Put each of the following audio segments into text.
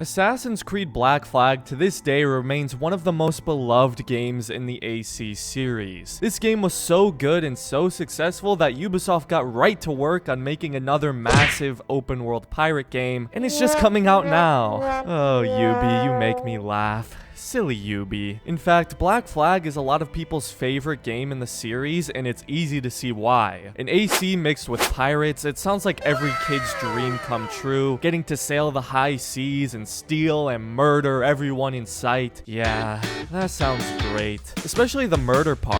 Assassin's Creed Black Flag to this day remains one of the most beloved games in the AC series. This game was so good and so successful that Ubisoft got right to work on making another massive open world pirate game, and it's just coming out now. Oh, Ubi, you make me laugh. Silly Ubi. In fact, Black Flag is a lot of people's favorite game in the series, and it's easy to see why. An AC mixed with pirates, it sounds like every kid's dream come true, getting to sail the high seas and steal and murder everyone in sight. Yeah, that sounds great. Especially the murder part.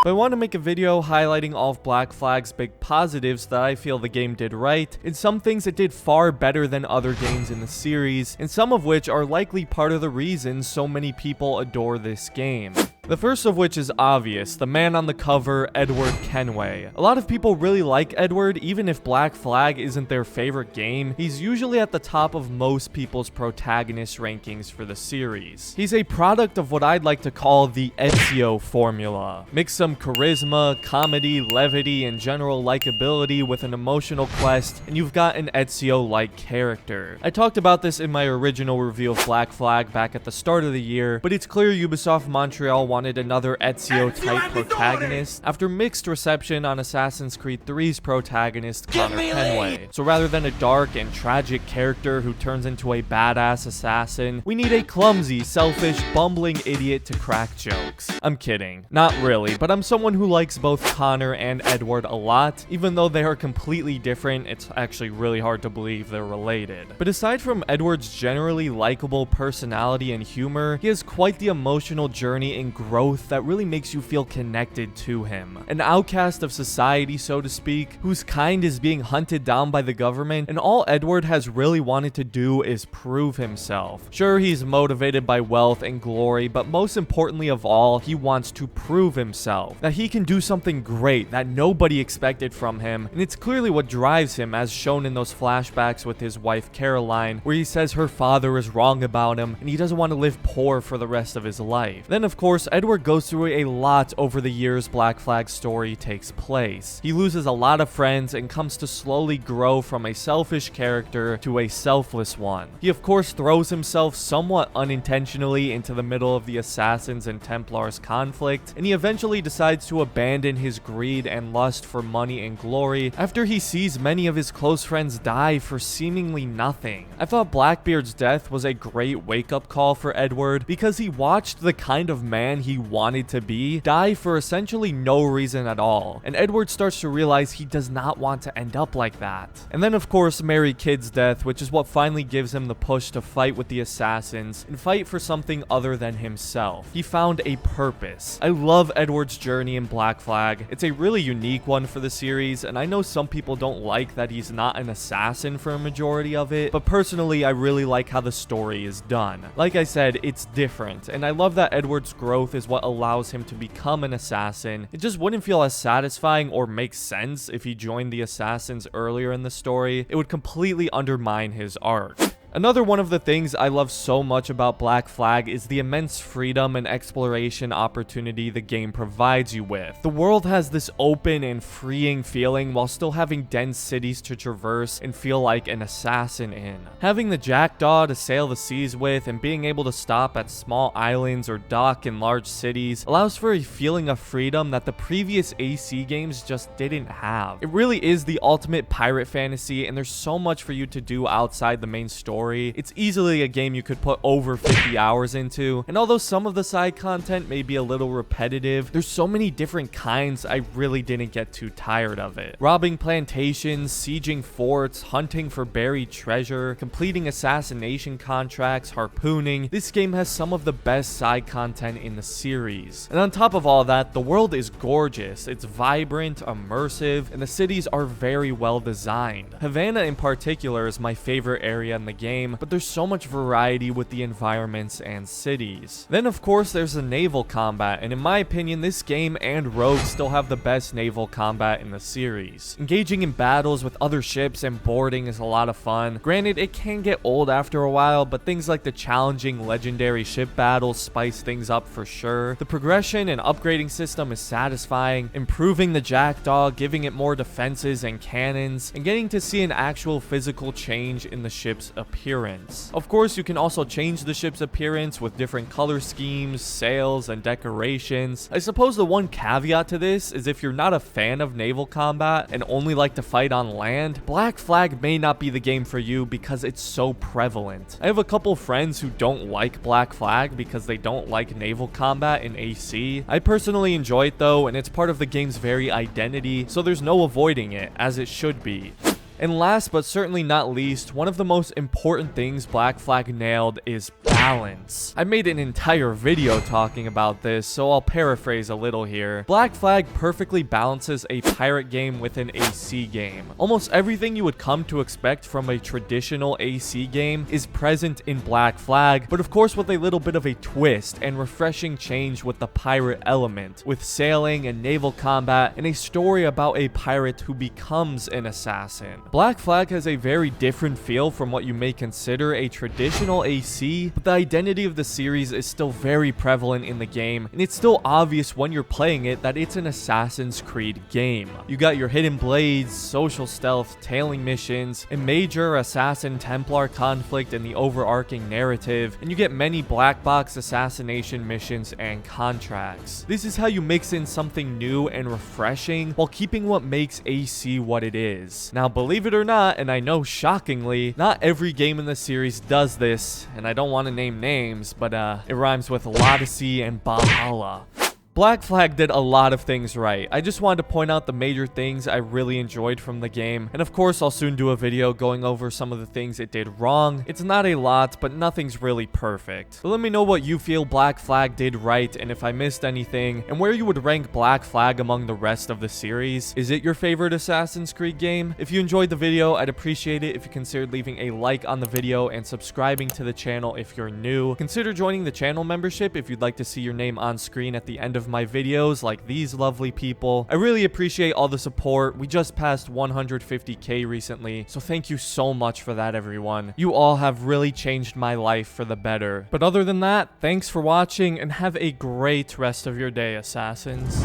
But I want to make a video highlighting all of Black Flag's big positives that I feel the game did right, and some things it did far better than other games in the series, and some of which are likely part of the reason so many people adore this game. The first of which is obvious, the man on the cover, Edward Kenway. A lot of people really like Edward, even if Black Flag isn't their favorite game. He's usually at the top of most people's protagonist rankings for the series. He's a product of what I'd like to call the Ezio formula. Mix some charisma, comedy, levity, and general likability with an emotional quest, and you've got an Ezio-like character. I talked about this in my original review of Black Flag back at the start of the year, but it's clear Ubisoft Montreal wanted another Ezio-type protagonist after mixed reception on Assassin's Creed 3's protagonist, Connor Kenway. So rather than a dark and tragic character who turns into a badass assassin, we need a clumsy, selfish, bumbling idiot to crack jokes. I'm kidding. Not really, but I'm someone who likes both Connor and Edward a lot. Even though they are completely different, it's actually really hard to believe they're related. But aside from Edward's generally likable personality and humor, he has quite the emotional journey and growth that really makes you feel connected to him. An outcast of society, so to speak, whose kind is being hunted down by the government, and all Edward has really wanted to do is prove himself. Sure, he's motivated by wealth and glory, but most importantly of all, he wants to prove himself. That he can do something great that nobody expected from him, and it's clearly what drives him, as shown in those flashbacks with his wife Caroline, where he says her father is wrong about him, and he doesn't want to live poor for the rest of his life. Then of course, Edward goes through a lot over the years Black Flag's story takes place. He loses a lot of friends and comes to slowly grow from a selfish character to a selfless one. He of course throws himself somewhat unintentionally into the middle of the Assassins and Templars conflict, and he eventually decides to abandon his greed and lust for money and glory after he sees many of his close friends die for seemingly nothing. I thought Blackbeard's death was a great wake-up call for Edward because he watched the kind of man he wanted to be die for essentially no reason at all, and Edward starts to realize he does not want to end up like that. And then of course Mary Kidd's death, which is what finally gives him the push to fight with the Assassins and fight for something other than himself. He found a purpose. I love Edward's journey in Black Flag. It's a really unique one for the series, and I know some people don't like that he's not an assassin for a majority of it, but personally I really like how the story is done. Like I said, it's different, and I love that Edward's growth is what allows him to become an assassin. It just wouldn't feel as satisfying or make sense if he joined the Assassins earlier in the story. It would completely undermine his arc. Another one of the things I love so much about Black Flag is the immense freedom and exploration opportunity the game provides you with. The world has this open and freeing feeling while still having dense cities to traverse and feel like an assassin in. Having the Jackdaw to sail the seas with and being able to stop at small islands or dock in large cities allows for a feeling of freedom that the previous AC games just didn't have. It really is the ultimate pirate fantasy, and there's so much for you to do outside the main story. It's easily a game you could put over 50 hours into, and although some of the side content may be a little repetitive, there's so many different kinds I really didn't get too tired of it. Robbing plantations, sieging forts, hunting for buried treasure, completing assassination contracts, harpooning. This game has some of the best side content in the series. And on top of all that, the world is gorgeous. It's vibrant, immersive, and the cities are very well designed. Havana in particular is my favorite area in the game, but there's so much variety with the environments and cities. Then of course there's the naval combat, and in my opinion this game and Rogue still have the best naval combat in the series. Engaging in battles with other ships and boarding is a lot of fun. Granted, it can get old after a while, but things like the challenging legendary ship battles spice things up for sure. The progression and upgrading system is satisfying, improving the Jackdaw, giving it more defenses and cannons, and getting to see an actual physical change in the ship's appearance appearance. Of course, you can also change the ship's appearance with different color schemes, sails, and decorations. I suppose the one caveat to this is if you're not a fan of naval combat and only like to fight on land, Black Flag may not be the game for you because it's so prevalent. I have a couple friends who don't like Black Flag because they don't like naval combat in AC. I personally enjoy it though, and it's part of the game's very identity, so there's no avoiding it, as it should be. And last but certainly not least, one of the most important things Black Flag nailed is balance. I made an entire video talking about this, so I'll paraphrase a little here. Black Flag perfectly balances a pirate game with an AC game. Almost everything you would come to expect from a traditional AC game is present in Black Flag, but of course with a little bit of a twist and refreshing change with the pirate element, with sailing and naval combat and a story about a pirate who becomes an assassin. Black Flag has a very different feel from what you may consider a traditional AC, but the identity of the series is still very prevalent in the game, and it's still obvious when you're playing it that it's an Assassin's Creed game. You got your hidden blades, social stealth, tailing missions, a major Assassin-Templar conflict in the overarching narrative, and you get many black box assassination missions and contracts. This is how you mix in something new and refreshing while keeping what makes AC what it is. Now, believe it or not, and I know shockingly, not every game in the series does this, and I don't want to name names, but it rhymes with Odyssey and Valhalla. Black Flag did a lot of things right. I just wanted to point out the major things I really enjoyed from the game, and of course I'll soon do a video going over some of the things it did wrong. It's not a lot, but nothing's really perfect. So let me know what you feel Black Flag did right, and if I missed anything, and where you would rank Black Flag among the rest of the series. Is it your favorite Assassin's Creed game? If you enjoyed the video, I'd appreciate it if you considered leaving a like on the video and subscribing to the channel if you're new. Consider joining the channel membership if you'd like to see your name on screen at the end of my videos like these lovely people. I really appreciate all the support. We just passed 150k recently, so thank you so much for that, everyone. You all have really changed my life for the better. But other than that, thanks for watching and have a great rest of your day, Assassins.